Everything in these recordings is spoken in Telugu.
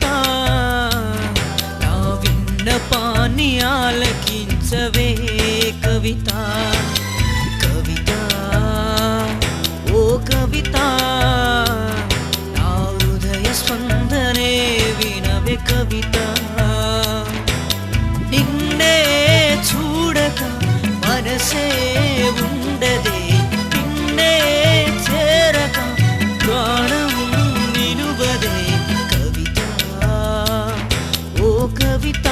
కవిత నా విన్నపాన్ని ఆలకించవే కవిత కవిత ఓ కవిత నా హృదయ స్పందనే వినవే కవిత నిన్నే చూడక మనసే ఉండదే నిన్నే చేరక ప్రాణం నిలువదే కవిత ఓ కవిత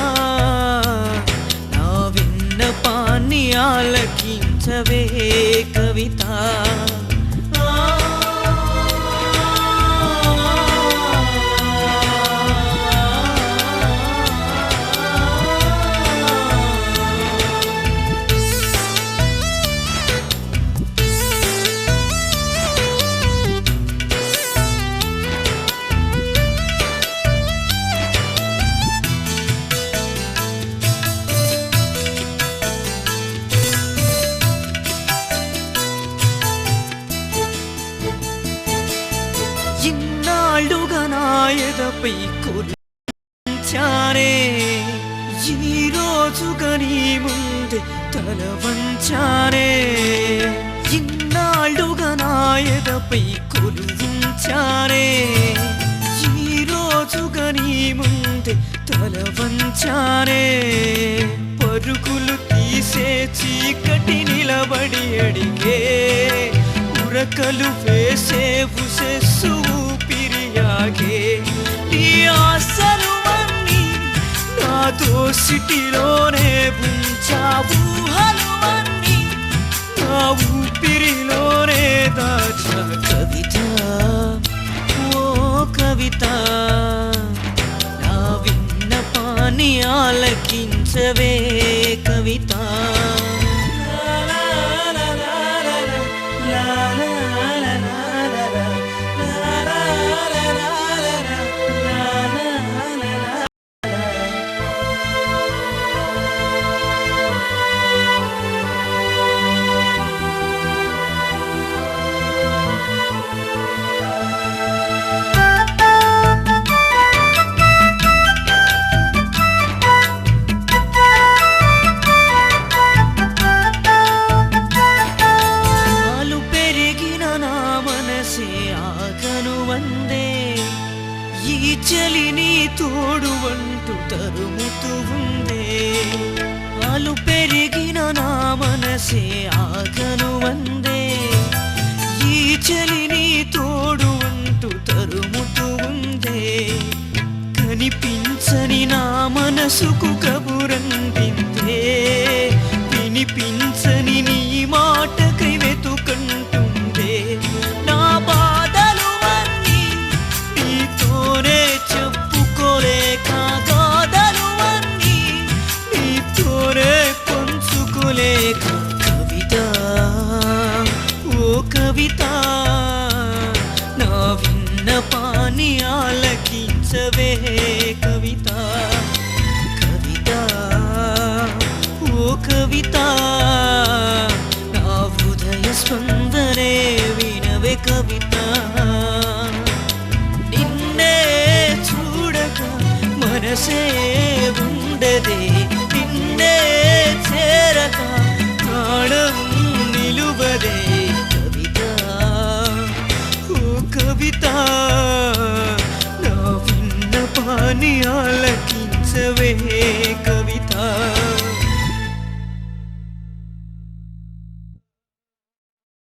నా విన్నపాన్ని ఆలకించవే కవిత ఇన్నాళ్ళుగా నా ఎదపై కురించానే ఈ రోజుగా నీ ముందే తల వంచానే ఇన్నాళ్ళుగా నా ఎదపై కురించానే ఈ రోజుగా నీ ముందే తల వంచానే పరుగులు తీసే చీకటి నిలబడి అడిగే ఉరకలు వేసే ఉసెస్సు ఊపిరియాగే నీ ఆశలు అన్నీ నా దోసిటిలోనే ఉంచావు ఊహలు అన్నీ నా ఊపిరిలోనే దాచా కవిత ఓ కవిత నా విన్నపాన్ని ఆలకించవే కవిత ఈ చలి నీ తోడు అంటూ తరుముతూ ఉందే వాళ్ళు పెరిగిన నా మనసే ఆగను వందే ఈ చలి నీ తోడు అంటూ తరుముతూ ఉందే కనిపించని నా మనసుకు కబురందిందే వినిపించని నీ మాటకై వెతుకంటుందే నా బాధలు అన్నీ నీతోనే చెప్పుకోలేక గాథలు అన్నీ నీతోనే పంచుకోలేక కవిత ఓ కవిత నా విన్నపాన్ని ఆలకించవే కవిత కవిత ఓ కవిత నా హృదయ స్పందనే వినవే కవిత నిన్నే చూడక మనసే ఉండదే నిన్నే చేరక ప్రాణం నిలువదే కవిత ఓ కవిత నా విన్నపాన్ని ఆలకించవే కవిత